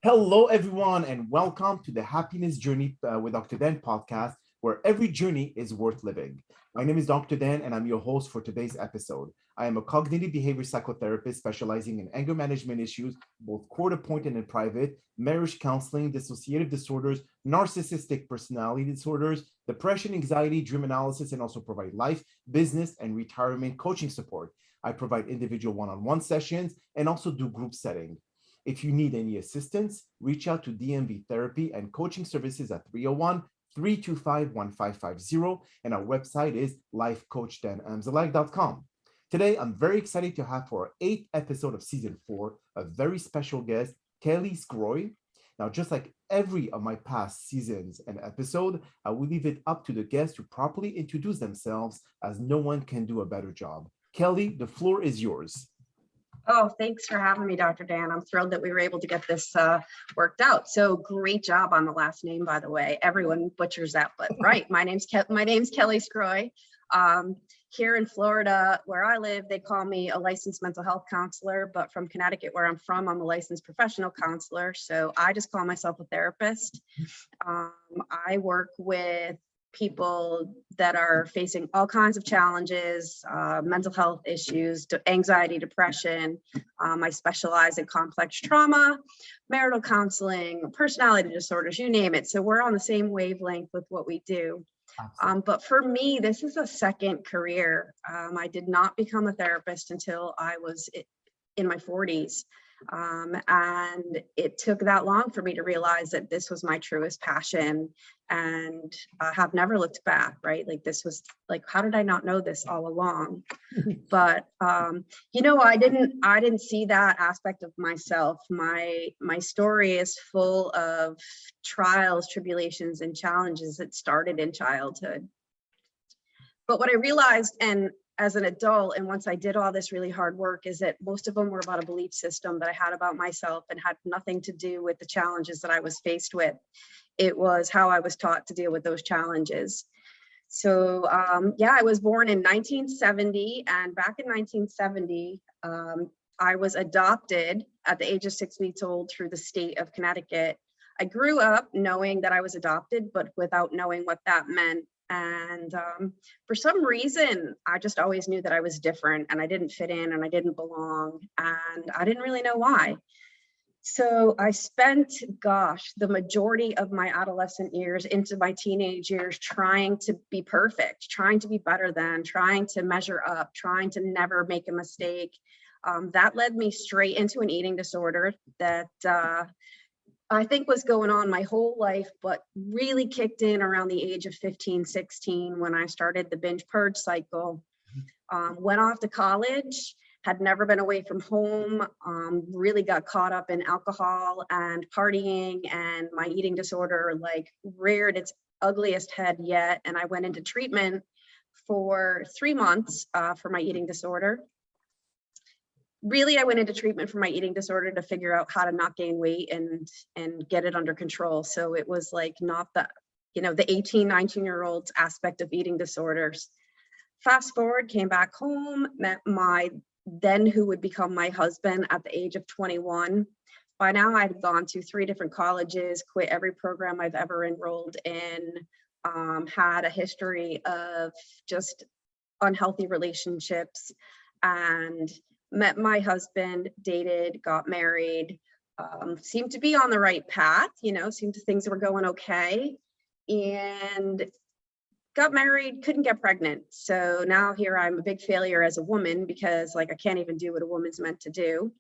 Hello, everyone, and welcome to the Happiness Journey with Dr. Dan podcast, where every journey is worth living. My name is Dr. Dan, and I'm your host for today's episode. I am a cognitive behavior psychotherapist specializing in anger management issues, both court-appointed and private, marriage counseling, dissociative disorders, narcissistic personality disorders, depression, anxiety, dream analysis, and also provide life, business, and retirement coaching support. I provide individual one-on-one sessions and also do group setting. If you need any assistance, reach out to DMV Therapy and Coaching Services at 301-325-1550, and our website is lifecoachdanamzalek.com. Today, I'm very excited to have for our 8th episode of Season 4 a very special guest, Kelley S. Now, just like every of my past seasons and episode, I will leave it up to the guests to properly introduce themselves, as no one can do a better job. Kelley, the floor is yours. Oh, thanks for having me, Dr. Dan. I'm thrilled that we were able to get this worked out. So great job on the last name, by the way. Everyone butchers that, but right. My name's Kelley S. Here in Florida, where I live, they call me a licensed mental health counselor, but from Connecticut, where I'm from, I'm a licensed professional counselor. So I just call myself a therapist. I work with people that are facing all kinds of challenges, mental health issues, anxiety, depression. I specialize in complex trauma, marital counseling, personality disorders, you name it. So we're on the same wavelength with what we do. But for me, this is a second career. I did not become a therapist until I was in my 40s. And it took that long for me to realize that this was my truest passion, and I have never looked back, right? Like, this was like, how did I not know this all along? But, I didn't see that aspect of myself. My story is full of trials, tribulations, and challenges that started in childhood. But what I realized, and as an adult, and once I did all this really hard work, is that most of them were about a belief system that I had about myself and had nothing to do with the challenges that I was faced with. It was how I was taught to deal with those challenges. So I was born in 1970, and back in 1970, I was adopted at the age of 6 weeks old through the state of Connecticut. I grew up knowing that I was adopted, but without knowing what that meant. And for some reason, I just always knew that I was different and I didn't fit in and I didn't belong, and I didn't really know why. So I spent, the majority of my adolescent years into my teenage years trying to be perfect, trying to be better than, trying to measure up, trying to never make a mistake. That led me straight into an eating disorder that I think was going on my whole life, but really kicked in around the age of 15, 16, when I started the binge purge cycle. Went off to college, had never been away from home, really got caught up in alcohol and partying, and my eating disorder reared its ugliest head yet. And I went into treatment for 3 months for my eating disorder. Really, I went into treatment for my eating disorder to figure out how to not gain weight and get it under control. So it was like not the 18, 19-year-olds aspect of eating disorders. Fast forward, came back home, met my then who would become my husband at the age of 21. By now, I'd gone to 3 different colleges, quit every program I've ever enrolled in, had a history of just unhealthy relationships, and met my husband, dated, got married, seemed to be on the right path, things were going okay, and got married, couldn't get pregnant. So now here I'm a big failure as a woman, because I can't even do what a woman's meant to do.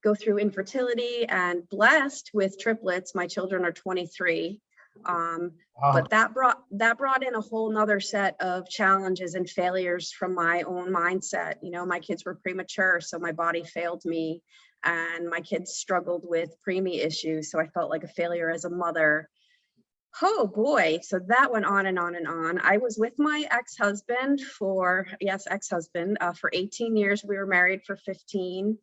Go through infertility, and blessed with triplets. My children are 23. But that brought in a whole nother set of challenges and failures from my own mindset. My kids were premature, so my body failed me, and my kids struggled with preemie issues. So I felt like a failure as a mother. Oh boy. So that went on and on and on. I was with my ex-husband for 18 years. We were married for 15.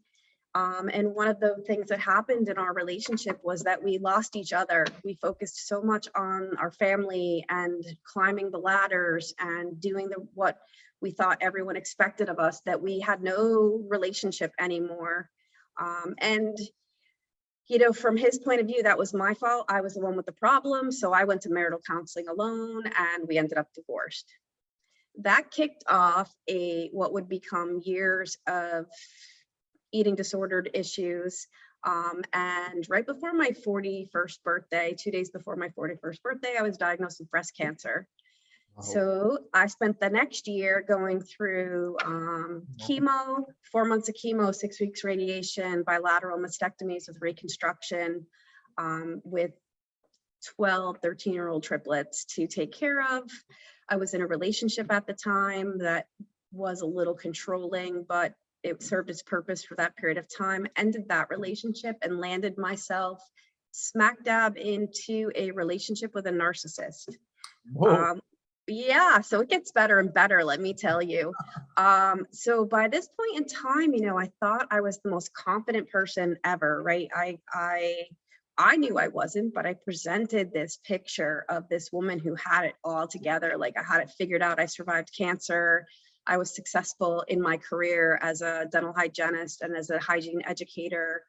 And one of the things that happened in our relationship was that we lost each other. We focused so much on our family and climbing the ladders and doing what we thought everyone expected of us, that we had no relationship anymore. And from his point of view, that was my fault. I was the one with the problem. So I went to marital counseling alone and we ended up divorced. That kicked off what would become years of eating disordered issues. And right before my 41st birthday, 2 days before my 41st birthday, I was diagnosed with breast cancer. Wow. So I spent the next year going through chemo, 4 months of chemo, 6 weeks radiation, bilateral mastectomies with reconstruction, with 12, 13-year-old triplets to take care of. I was in a relationship at the time that was a little controlling, but it served its purpose for that period of time. Ended that relationship and landed myself smack dab into a relationship with a narcissist. Whoa. Yeah, so it gets better and better, let me tell you. So by this point in time, I thought I was the most confident person ever, right? I knew I wasn't, but I presented this picture of this woman who had it all together. Like I had it figured out. I survived cancer. I was successful in my career as a dental hygienist and as a hygiene educator.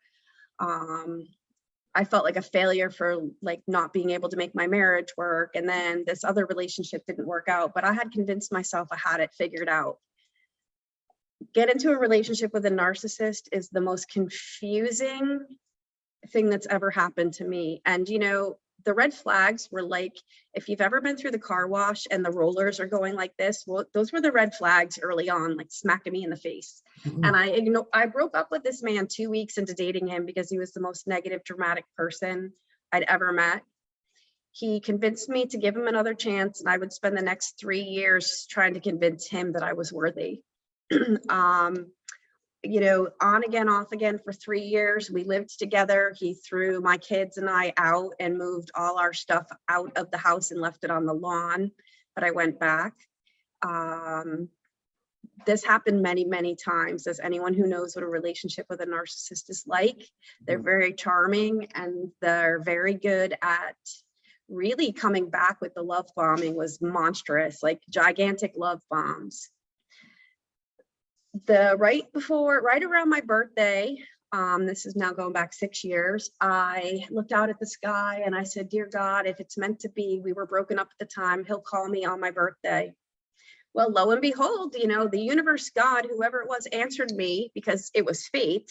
I felt like a failure for not being able to make my marriage work. And then this other relationship didn't work out, but I had convinced myself I had it figured out. Get into a relationship with a narcissist is the most confusing thing that's ever happened to me. And, the red flags were like, if you've ever been through the car wash and the rollers are going like this, well, those were the red flags early on, like smacking me in the face. Mhm. And I broke up with this man 2 weeks into dating him because he was the most negative, dramatic person I'd ever met. He convinced me to give him another chance, and I would spend the next 3 years trying to convince him that I was worthy. On again, off again for 3 years. We lived together. He threw my kids and I out and moved all our stuff out of the house and left it on the lawn, but I went back. This happened many, many times. As anyone who knows what a relationship with a narcissist is like, they're very charming and they're very good at really coming back with the love bombing. Was monstrous, like gigantic love bombs. Right around my birthday, this is now going back 6 years, I looked out at the sky and I said, dear God, if it's meant to be, we were broken up at the time, he'll call me on my birthday. Well, lo and behold, the universe, God, whoever it was, answered me because it was fate.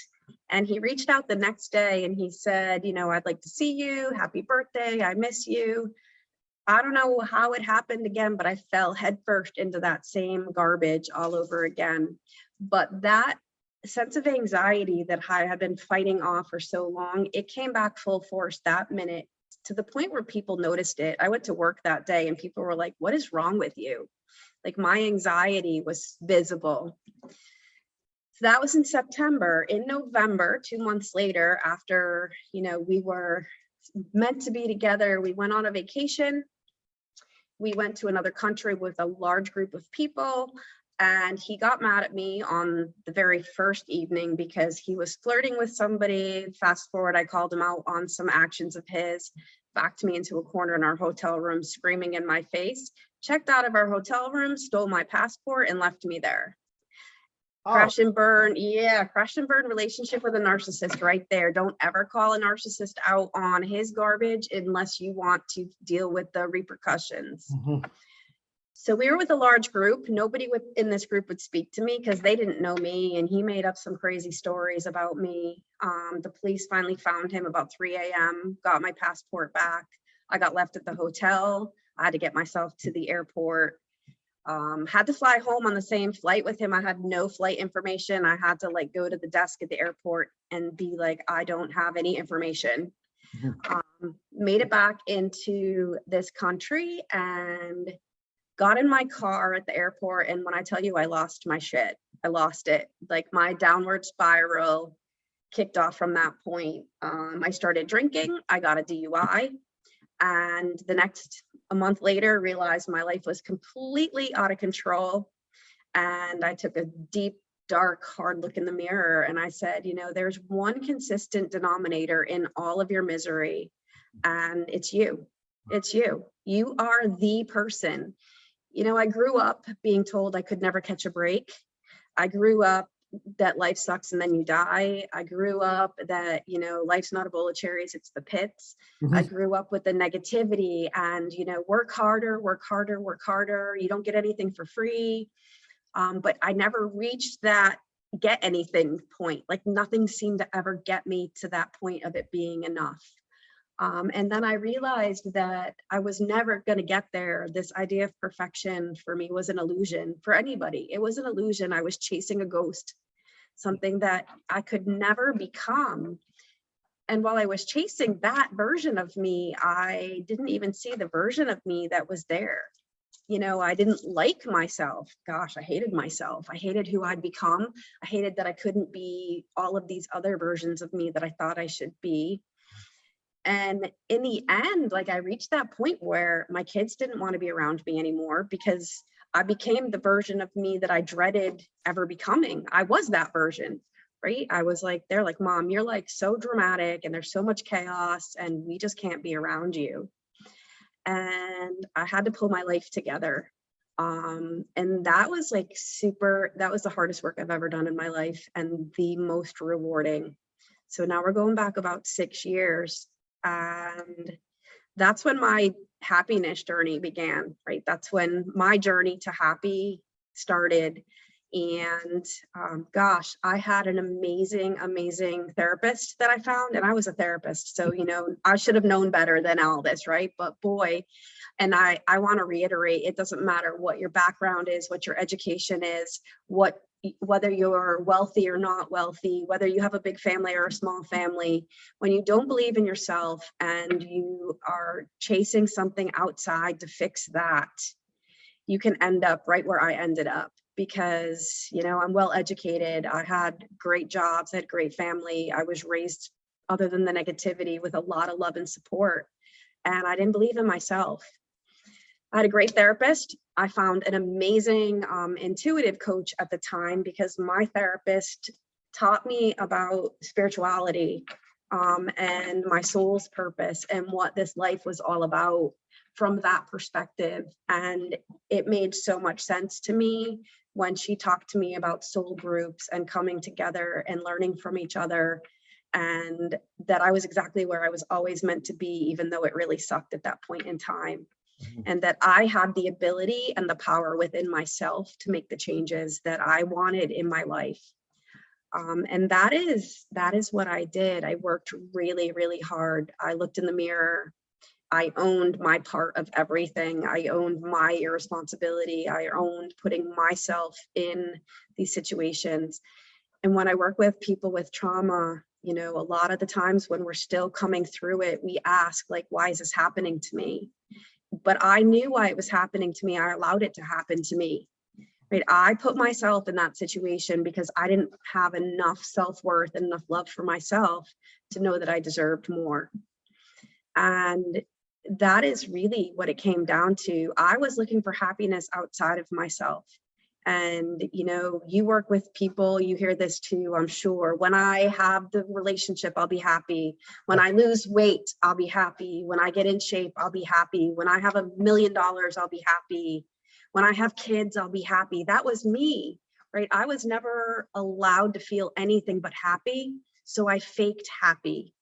And he reached out the next day and he said, I'd like to see you. Happy birthday. I miss you. I don't know how it happened again, but I fell headfirst into that same garbage all over again. But that sense of anxiety that I had been fighting off for so long, it came back full force that minute, to the point where people noticed it. I went to work that day and people were like, what is wrong with you? Like my anxiety was visible. So that was in September. In November, 2 months later, after, we were meant to be together, we went on a vacation. We went to another country with a large group of people, and he got mad at me on the very first evening because he was flirting with somebody. Fast forward, I called him out on some actions of his, backed me into a corner in our hotel room, screaming in my face, checked out of our hotel room, stole my passport, and left me there. Oh. Crash and burn. Yeah, crash and burn relationship with a narcissist right there. Don't ever call a narcissist out on his garbage unless you want to deal with the repercussions. Mhm. So we were with a large group. Nobody in this group would speak to me because they didn't know me, and he made up some crazy stories about me. The police finally found him about 3 a.m., got my passport back. I got left at the hotel. I had to get myself to the airport. Had to fly home on the same flight with him. I had no flight information. I had to go to the desk at the airport and be like, I don't have any information. Made it back into this country and got in my car at the airport. And when I tell you I lost my shit, I lost it. Like my downward spiral kicked off from that point. I started drinking. I got a DUI. And a month later, realized my life was completely out of control. And I took a deep, dark, hard look in the mirror. And I said, there's one consistent denominator in all of your misery. And it's you. It's you. You are the person. I grew up being told I could never catch a break. I grew up that life sucks and then you die. I grew up that, you know, life's not a bowl of cherries, it's the pits. I grew up with the negativity and, you know, work harder, work harder, work harder. You don't get anything for free. But I never reached that get anything point. Like nothing seemed to ever get me to that point of it being enough. And then I realized that I was never going to get there. This idea of perfection for me was an illusion for anybody. It was an illusion. I was chasing a ghost, something that I could never become. And while I was chasing that version of me, I didn't even see the version of me that was there. You know, I didn't like myself. Gosh, I hated myself. I hated who I'd become. I hated that I couldn't be all of these other versions of me that I thought I should be. And in the end, like I reached that point where my kids didn't want to be around me anymore because I became the version of me that I dreaded ever becoming. I was that version, right? I was like, they're like, Mom, you're like so dramatic and there's so much chaos and we just can't be around you. And I had to pull my life together. And that was like that was the hardest work I've ever done in my life and the most rewarding. So now we're going back about 6 years. And that's when my happiness journey began, right? That's when my journey to happy started. And gosh, I had an amazing, amazing therapist that I found, and I was a therapist. So, you know, I should have known better than all this, right? But boy, and I want to reiterate, it doesn't matter what your background is, what your education is, whether you're wealthy or not wealthy, whether you have a big family or a small family, when you don't believe in yourself and you are chasing something outside to fix that, you can end up right where I ended up. Because, you know, I'm well educated. I had great jobs, I had great family. I was raised, other than the negativity, with a lot of love and support. And I didn't believe in myself. I had a great therapist. I found an amazing intuitive coach at the time because my therapist taught me about spirituality and my soul's purpose and what this life was all about from that perspective. And it made so much sense to me when she talked to me about soul groups and coming together and learning from each other, and that I was exactly where I was always meant to be, even though it really sucked at that point in time. And that I had the ability and the power within myself to make the changes that I wanted in my life. And that is what I did. I worked really, really hard. I looked in the mirror. I owned my part of everything. I owned my irresponsibility. I owned putting myself in these situations. And when I work with people with trauma, you know, a lot of the times when we're still coming through it, we ask, like, why is this happening to me? But I knew why it was happening to me. I allowed it to happen to me. Right? I put myself in that situation because I didn't have enough self-worth and enough love for myself to know that I deserved more. And that is really what it came down to. I was looking for happiness outside of myself. And, you know, you work with people, you hear this too, I'm sure. When I have the relationship, I'll be happy. When I lose weight, I'll be happy. When I get in shape, I'll be happy. When I have $1 million, I'll be happy. When I have kids, I'll be happy. That was me, right? I was never allowed to feel anything but happy. So I faked happy.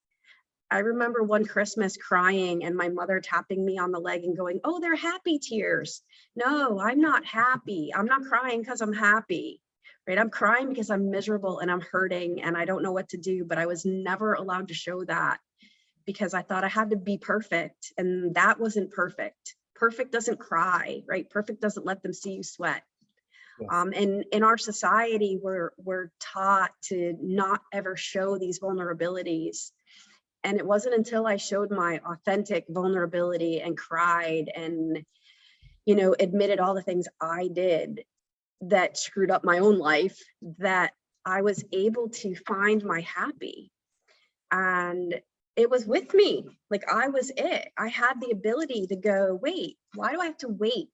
I remember one Christmas crying and my mother tapping me on the leg and going, oh, they're happy tears. No, I'm not happy. I'm not crying because I'm happy, right? I'm crying because I'm miserable and I'm hurting and I don't know what to do, but I was never allowed to show that because I thought I had to be perfect, and that wasn't perfect. Perfect doesn't cry, right? Perfect doesn't let them see you sweat. Yes. And in our society, we're taught to not ever show these vulnerabilities. And it wasn't until I showed my authentic vulnerability and cried and, you know, admitted all the things I did that screwed up my own life, that I was able to find my happy. And it was with me. Like, I was it. I had the ability to go, wait, why do I have to wait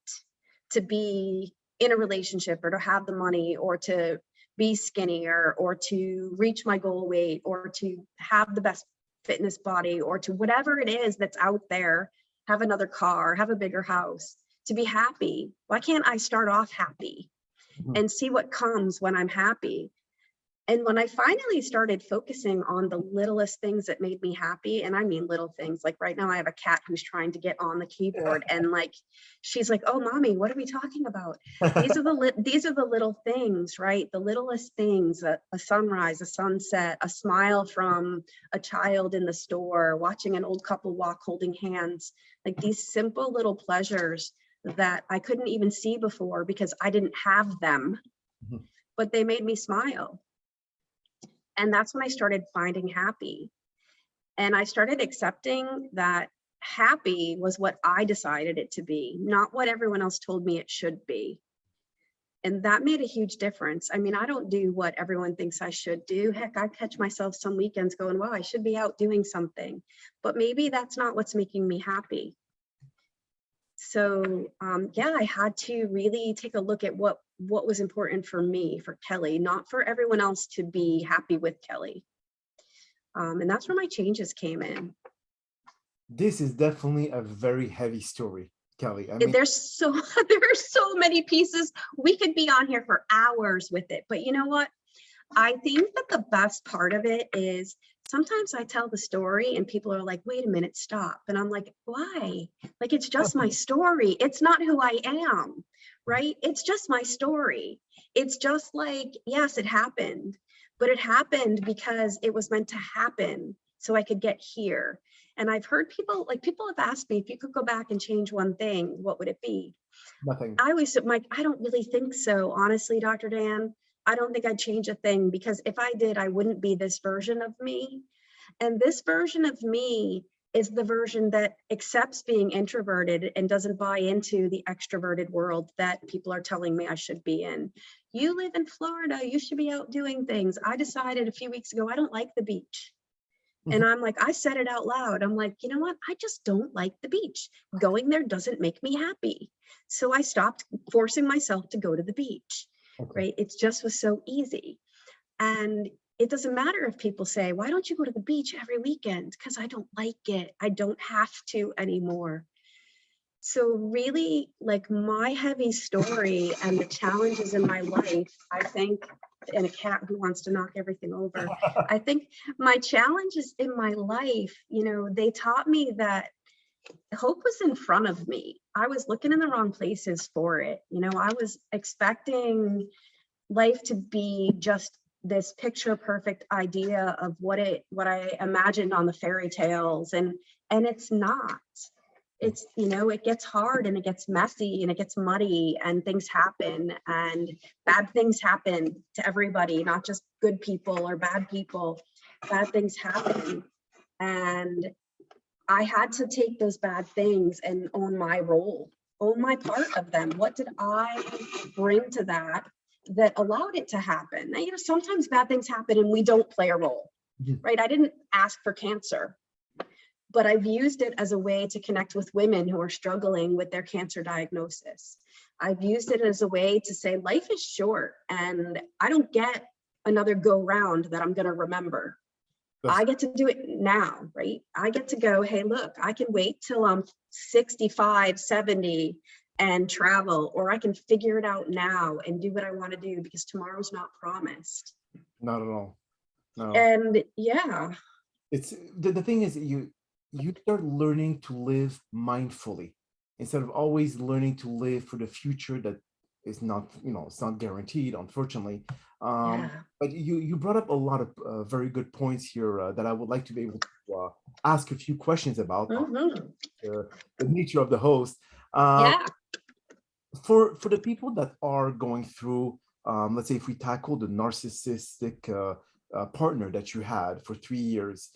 to be in a relationship or to have the money or to be skinnier or to reach my goal weight or to have the best fitness body or to whatever it is that's out there, have another car, have a bigger house, to be happy? Why can't I start off happy and see what comes when I'm happy? And when I finally started focusing on the littlest things that made me happy, and I mean little things, like right now I have a cat who's trying to get on the keyboard, and like she's like, "Oh, mommy, what are we talking about?" These are the little things, right? The littlest things: a sunrise, a sunset, a smile from a child in the store, watching an old couple walk holding hands. Like these simple little pleasures that I couldn't even see before because I didn't have them, but they made me smile. And that's when I started finding happy. And I started accepting that happy was what I decided it to be, not what everyone else told me it should be. And that made a huge difference. I mean, I don't do what everyone thinks I should do. Heck, I catch myself some weekends going, wow, I should be out doing something. But maybe that's not what's making me happy. So yeah, I had to really take a look at what was important for me, for Kelley, not for everyone else to be happy with Kelley. And that's where my changes came in. This is definitely a very heavy story, Kelley. I mean, there are so many pieces. We could be on here for hours with it, but you know what? I think that the best part of it is sometimes I tell the story and people are like, wait a minute, stop. And I'm like, why? Like, it's just my story. It's not who I am, right? It's just my story. It's just like, yes, it happened, but it happened because it was meant to happen so I could get here. And I've heard people have asked me, if you could go back and change one thing, what would it be? nothing. I always said, Mike, I don't really think so. Honestly, Dr. Dan, I don't think I'd change a thing, because if I did, I wouldn't be this version of me. And this version of me is the version that accepts being introverted and doesn't buy into the extroverted world that people are telling me I should be in. You live in Florida, you should be out doing things. I decided a few weeks ago, I don't like the beach. And I'm like, I said it out loud. I'm like, you know what? I just don't like the beach. Going there doesn't make me happy. So I stopped forcing myself to go to the beach, right? It just was so easy. And it doesn't matter if people say, why don't you go to the beach every weekend? Because I don't like it. I don't have to anymore. So really, like, my heavy story and the challenges in my life, I think, and a cat who wants to knock everything over, I think my challenges in my life, they taught me that hope was in front of me. I was looking in the wrong places for it. I was expecting life to be just this picture perfect idea of what I imagined on the fairy tales, and it's not. It's, it gets hard and it gets messy and it gets muddy and things happen, and bad things happen to everybody, not just good people or bad people. Bad things happen. And I had to take those bad things and own my role, own my part of them. What did I bring to that allowed it to happen? Now, sometimes bad things happen and we don't play a role, right? I didn't ask for cancer, but I've used it as a way to connect with women who are struggling with their cancer diagnosis. I've used it as a way to say life is short and I don't get another go round that I'm going to remember. I get to do it now, right? I get to go, hey, look, I can wait till I'm 65, 70 and travel, or I can figure it out now and do what I want to do, because tomorrow's not promised. Not at all. No. And yeah. It's the thing is, you start learning to live mindfully instead of always learning to live for the future that is not, it's not guaranteed, unfortunately. But you brought up a lot of very good points here that I would like to be able to ask a few questions about. The nature of the host. For the people that are going through, let's say if we tackle the narcissistic partner that you had for 3 years,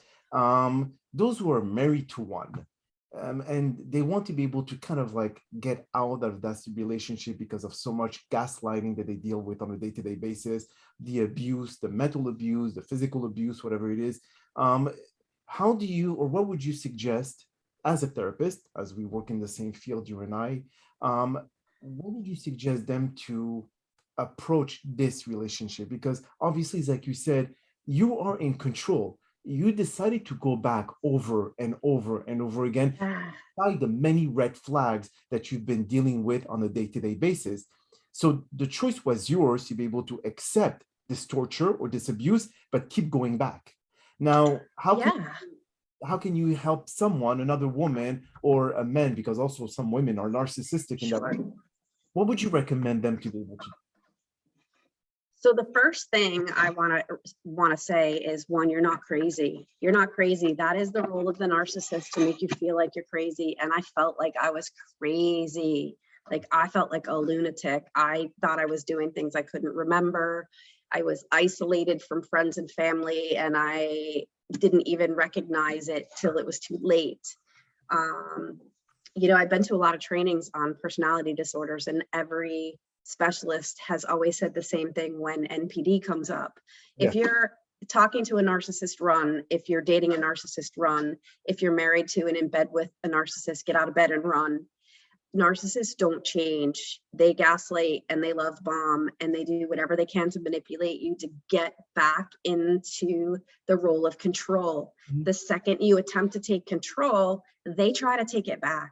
those who are married to one, and they want to be able to kind of like get out of that relationship because of so much gaslighting that they deal with on a day-to-day basis, the abuse, the mental abuse, the physical abuse, whatever it is. How do you, or what would you suggest as a therapist, as we work in the same field, you and I, what would you suggest them to approach this relationship? Because obviously, like you said, you are in control. You decided to go back over and over and over again, despite the many red flags that you've been dealing with on a day-to-day basis. So the choice was yours to be able to accept this torture or this abuse, but keep going back. Now, how can you help someone, another woman or a man, because also some women are narcissistic in that way? What would you recommend them to do? So the first thing I want to say is, one, you're not crazy. You're not crazy. That is the role of the narcissist, to make you feel like you're crazy. And I felt like I was crazy. Like I felt like a lunatic. I thought I was doing things I couldn't remember. I was isolated from friends and family, and I didn't even recognize it till it was too late. I've been to a lot of trainings on personality disorders, and every specialist has always said the same thing when NPD comes up. If you're talking to a narcissist, run. If you're dating a narcissist, run. If you're married to and in bed with a narcissist, get out of bed and run. Narcissists don't change. They gaslight and they love bomb, and they do whatever they can to manipulate you to get back into the role of control. The second you attempt to take control, they try to take it back.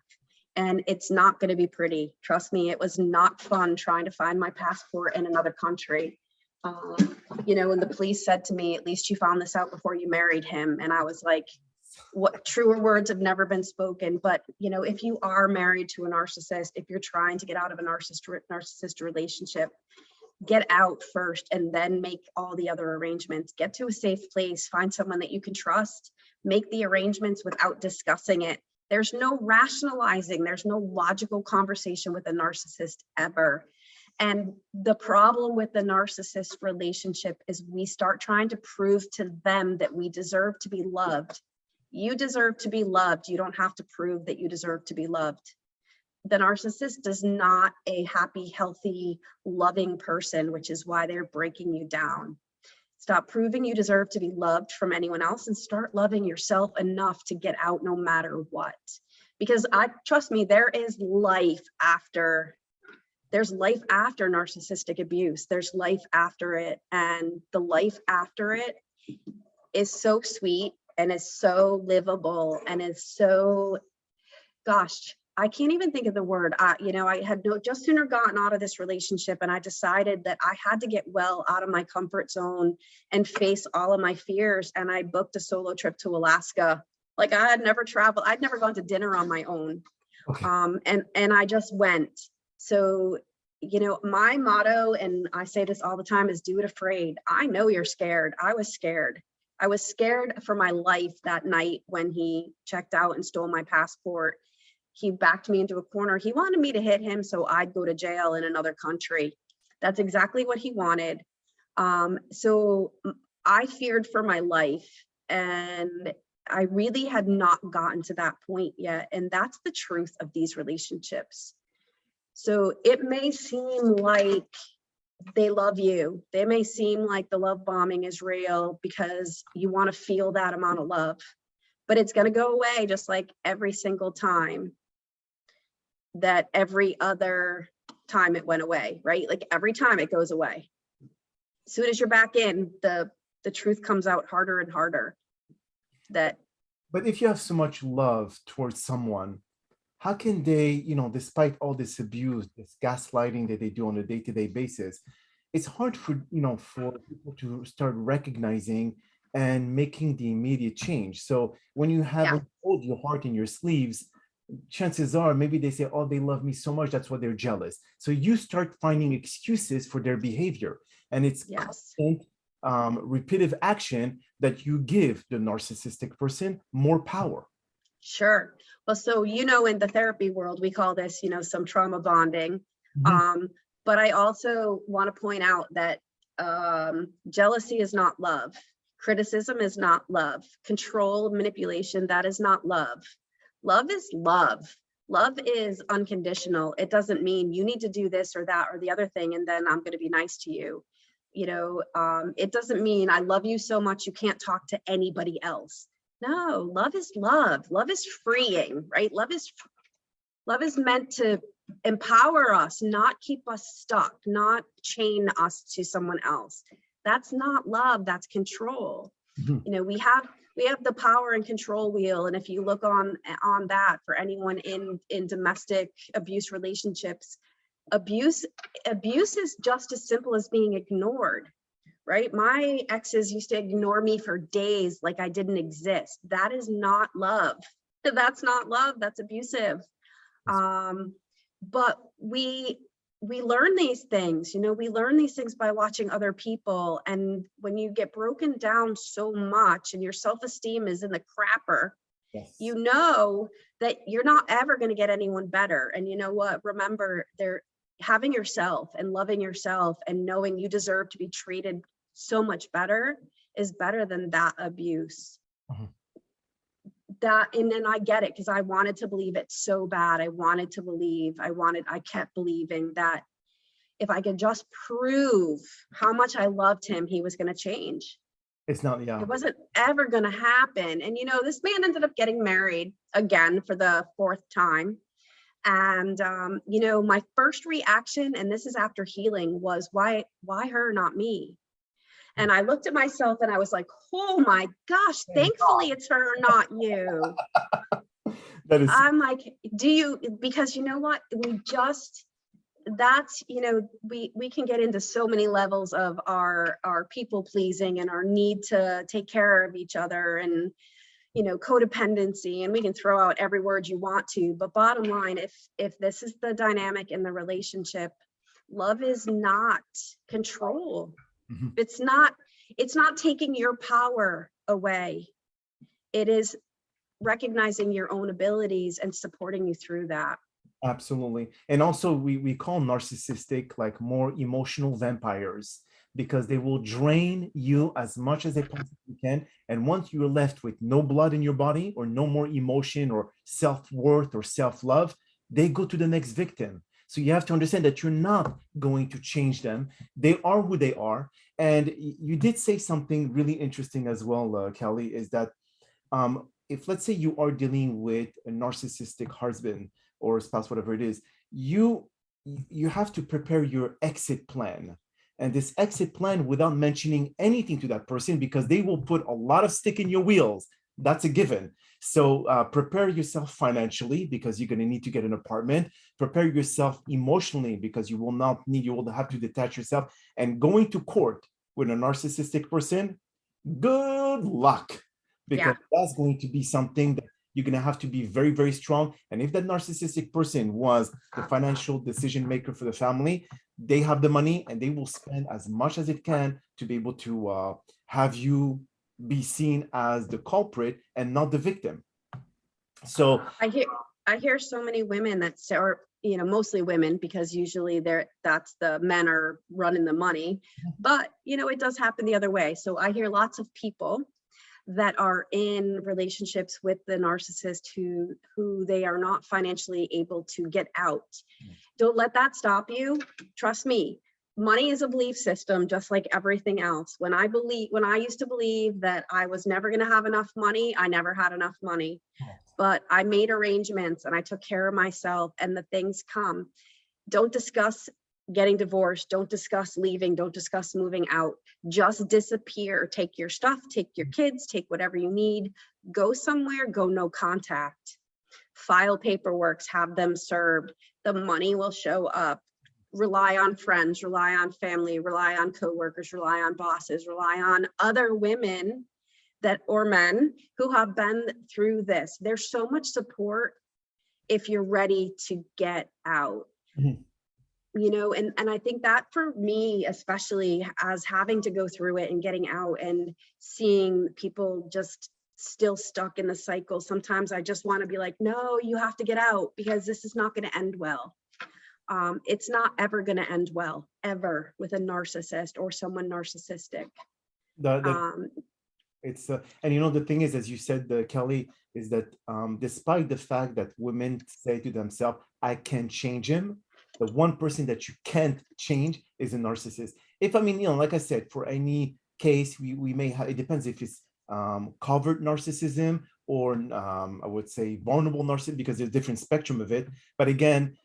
And it's not going to be pretty. Trust me, it was not fun trying to find my passport in another country. When the police said to me, "At least you found this out before you married him." And I was like, what truer words have never been spoken. But, if you are married to a narcissist, if you're trying to get out of a narcissist relationship, get out first and then make all the other arrangements. Get to a safe place, find someone that you can trust, make the arrangements without discussing it. There's no rationalizing, there's no logical conversation with a narcissist ever. And the problem with the narcissist relationship is we start trying to prove to them that we deserve to be loved. You deserve to be loved. You don't have to prove that you deserve to be loved. The narcissist is not a happy, healthy, loving person, which is why they're breaking you down. Stop proving you deserve to be loved from anyone else and start loving yourself enough to get out no matter what. Because trust me, there's life after narcissistic abuse. There's life after it. And the life after it is so sweet and is so livable and is so, gosh, I can't even think of the word. I had just sooner gotten out of this relationship, and I decided that I had to get well out of my comfort zone and face all of my fears. And I booked a solo trip to Alaska. Like I had never traveled. I'd never gone to dinner on my own. Okay. And I just went. So, my motto, and I say this all the time, is do it afraid. I know you're scared. I was scared. I was scared for my life that night when he checked out and stole my passport. He backed me into a corner. He wanted me to hit him so I'd go to jail in another country. That's exactly what he wanted. So I feared for my life, and I really had not gotten to that point yet. And that's the truth of these relationships. So it may seem like they love you. They may seem like the love bombing is real because you want to feel that amount of love, but it's going to go away just like every single time that every other time it went away, right? Like every time it goes away. As soon as you're back in, the truth comes out harder and harder. But if you have so much love towards someone, how can they, despite all this abuse, this gaslighting that they do on a day-to-day basis, it's hard for people to start recognizing and making the immediate change. So when you haven't hold your heart in your sleeves, chances are maybe they say, "Oh, they love me so much, that's why they're jealous." So you start finding excuses for their behavior, and it's constant, repetitive action that you give the narcissistic person more power. Sure. Well, so in the therapy world, we call this, some trauma bonding. But I also want to point out that jealousy is not love. Criticism is not love. Control, manipulation, that is not love. Love is love. Love is unconditional. It doesn't mean you need to do this or that or the other thing, and then I'm going to be nice to you. It doesn't mean I love you so much you can't talk to anybody else. No, love is love. Love is freeing, right? Love is meant to empower us, not keep us stuck, not chain us to someone else. That's not love, that's control. We have the power and control wheel. And if you look on that for anyone in domestic abuse relationships, abuse is just as simple as being ignored. right? My exes used to ignore me for days like I didn't exist. That is not love. That's not love. That's abusive. But we learn these things, we learn these things by watching other people. And when you get broken down so much and your self-esteem is in the crapper, Yes. you know that you're not ever going to get anyone better. And you know what? Remember, having yourself and loving yourself and knowing you deserve to be treated so much better is better than that abuse. And then I get it, because I wanted to believe it so bad. I kept believing that if I could just prove how much I loved him, he was going to change. It's not, yeah. It wasn't ever going to happen. And, this man ended up getting married again for the 4th time. And, my first reaction, and this is after healing, was why her, not me? And I looked at myself and I was like, oh my gosh, thankfully it's her, not you. That is, I'm like, because you know what? We can get into so many levels of our people pleasing and our need to take care of each other and, codependency, and we can throw out every word you want to, but bottom line, if this is the dynamic in the relationship, love is not control. It's not taking your power away. It is recognizing your own abilities and supporting you through that. absolutely. And also we call narcissistic like more emotional vampires, because they will drain you as much as they possibly can. And once you're left with no blood in your body or no more emotion or self-worth or self-love, they go to the next victim. So you have to understand that you're not going to change them. They are who they are. And you did say something really interesting as well, Kelley, is that if, let's say, you are dealing with a narcissistic husband or spouse, whatever it is, you have to prepare your exit plan. And this exit plan without mentioning anything to that person, because they will put a lot of stick in your wheels. That's a given. So prepare yourself financially, because you're going to need to get an apartment. Prepare yourself emotionally, because you will have to detach yourself. And going to court with a narcissistic person, good luck, because that's going to be something that you're going to have to be very, very strong. And if that narcissistic person was the financial decision maker for the family, they have the money and they will spend as much as it can to be able to have you be seen as the culprit and not the victim. So I hear so many women that are, mostly women, because usually that's the men are running the money, but it does happen the other way. So I hear lots of people that are in relationships with the narcissist who they are not financially able to get out. Don't let that stop you. Trust me, money is a belief system, just like everything else. When I used to believe that I was never going to have enough money, I never had enough money. But I made arrangements and I took care of myself, and the things come. Don't discuss getting divorced. Don't discuss leaving. Don't discuss moving out. Just disappear. Take your stuff, take your kids, take whatever you need. Go somewhere, go no contact. File paperwork, have them served. The money will show up. Rely on friends, rely on family, rely on coworkers, rely on bosses, rely on other women or men who have been through this. There's so much support if you're ready to get out. And I think that for me, especially as having to go through it and getting out and seeing people just still stuck in the cycle, sometimes I just want to be like, no, you have to get out, because this is not going to end well. It's not ever going to end well, ever, with a narcissist or someone narcissistic. It's and the thing is, as you said, Kelley, is that despite the fact that women say to themselves, I can't change him, the one person that you can't change is a narcissist. Like I said, for any case, we may have, it depends if it's covert narcissism or I would say vulnerable narcissism, because there's different spectrum of it. But again,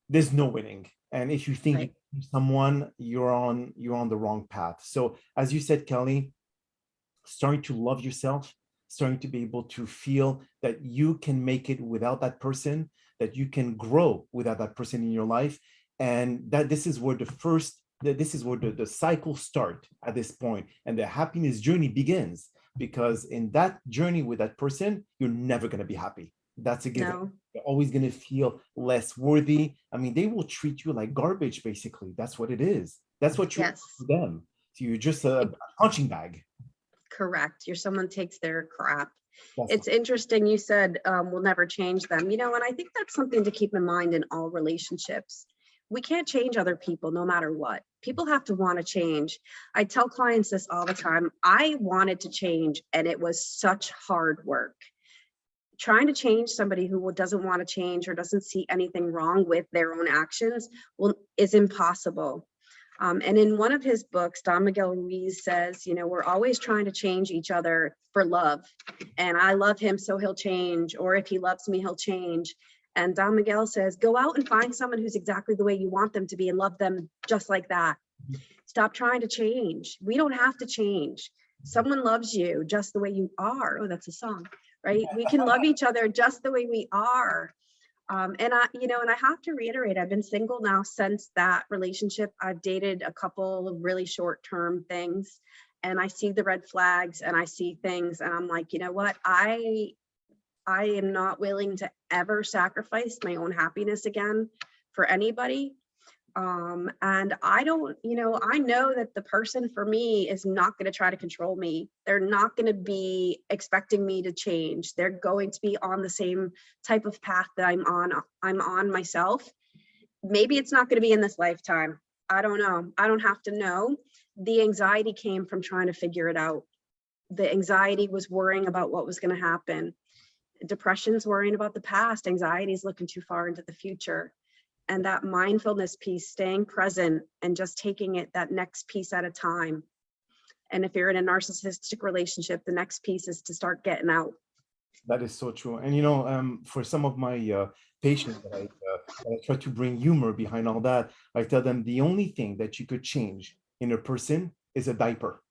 there's no winning. And if you think you change someone, you're on the wrong path. So as you said, Kelley, starting to love yourself, starting to be able to feel that you can make it without that person, that you can grow without that person in your life. And that this is where the first this is where the cycle start at this point, and the happiness journey begins. Because in that journey with that person, you're never going to be happy. That's a given. No. You're always going to feel less worthy. I mean, they will treat you like garbage, basically. That's what it is. That's what you are Yes. to them. So you're just a punching bag. Correct. You're someone takes their crap. That's It's interesting. You said we'll never change them, and I think that's something to keep in mind in all relationships. We can't change other people no matter what. People have to want to change. I tell clients this all the time. I wanted to change, and it was such hard work. Trying to change somebody who doesn't want to change or doesn't see anything wrong with their own actions is impossible. And in one of his books, Don Miguel Ruiz says, we're always trying to change each other for love. And I love him, so he'll change. Or if he loves me, he'll change. And Don Miguel says, go out and find someone who's exactly the way you want them to be and love them just like that. Stop trying to change. We don't have to change. Someone loves you just the way you are. Oh, that's a song, right? We can love each other just the way we are. And I have to reiterate, I've been single now since that relationship. I've dated a couple of really short-term things, and I see the red flags and I see things, and I'm like, you know what? I am not willing to ever sacrifice my own happiness again for anybody. And I don't, I know that the person for me is not going to try to control me. They're not going to be expecting me to change. They're going to be on the same type of path that I'm on myself. Maybe it's not going to be in this lifetime. I don't know. I don't have to know. The anxiety came from trying to figure it out. The anxiety was worrying about what was going to happen. Depression's worrying about the past. Anxiety is looking too far into the future. And that mindfulness piece, staying present and just taking it that next piece at a time. And if you're in a narcissistic relationship, the next piece is to start getting out. That is so true. And for some of my patients that I try to bring humor behind all that, I tell them the only thing that you could change in a person is a diaper.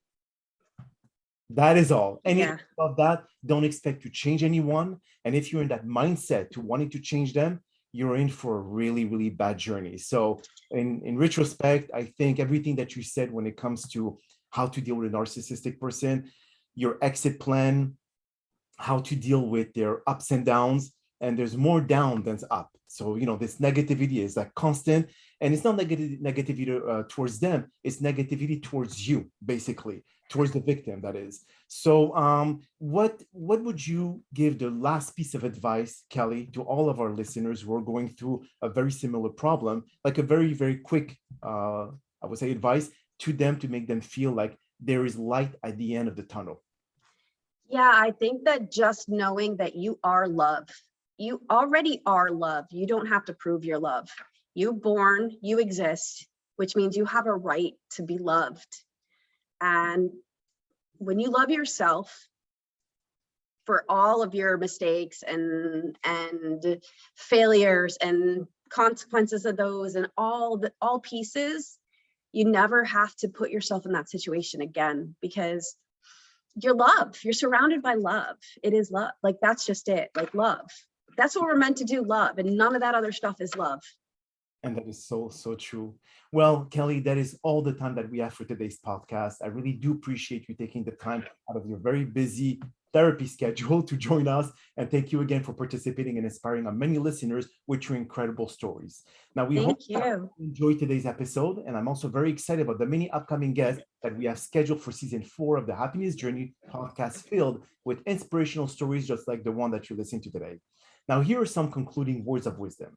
That is all. Anything about that, don't expect to change anyone. And if you're in that mindset to wanting to change them, you're in for a really, really bad journey. So in retrospect, I think everything that you said when it comes to how to deal with a narcissistic person, your exit plan, how to deal with their ups and downs, and there's more down than up. So, this negativity is like constant, and it's not negativity towards them, it's negativity towards you, basically, towards the victim, that is. So what would you give the last piece of advice, Kelley, to all of our listeners who are going through a very similar problem, like a very, very quick, I would say, advice to them to make them feel like there is light at the end of the tunnel? Yeah, I think that just knowing that you are love. You already are love. You don't have to prove your love. You're born, you exist, which means you have a right to be loved. And when you love yourself for all of your mistakes and failures and consequences of those and all pieces, you never have to put yourself in that situation again, because you're love. You're surrounded by love. It is love. Like, that's just it. Like, love. That's what we're meant to do, love. And none of that other stuff is love. And that is so, so true. Well, Kelley, that is all the time that we have for today's podcast. I really do appreciate you taking the time out of your very busy therapy schedule to join us. And thank you again for participating and inspiring our many listeners with your incredible stories. Now, we hope you enjoyed today's episode. And I'm also very excited about the many upcoming guests that we have scheduled for season 4 of the Happiness Journey podcast, filled with inspirational stories just like the one that you're listening to today. Now, here are some concluding words of wisdom.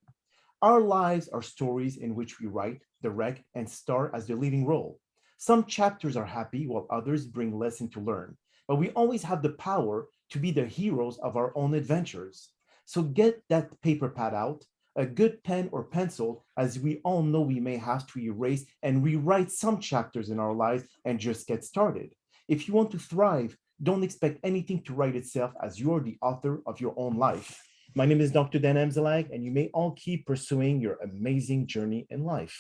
Our lives are stories in which we write, direct, and star as the leading role. Some chapters are happy while others bring lesson to learn, but we always have the power to be the heroes of our own adventures. So get that paper pad out, a good pen or pencil, as we all know we may have to erase and rewrite some chapters in our lives and just get started. If you want to thrive, don't expect anything to write itself, as you're the author of your own life. My name is Dr. Dan Amzalag, and you may all keep pursuing your amazing journey in life.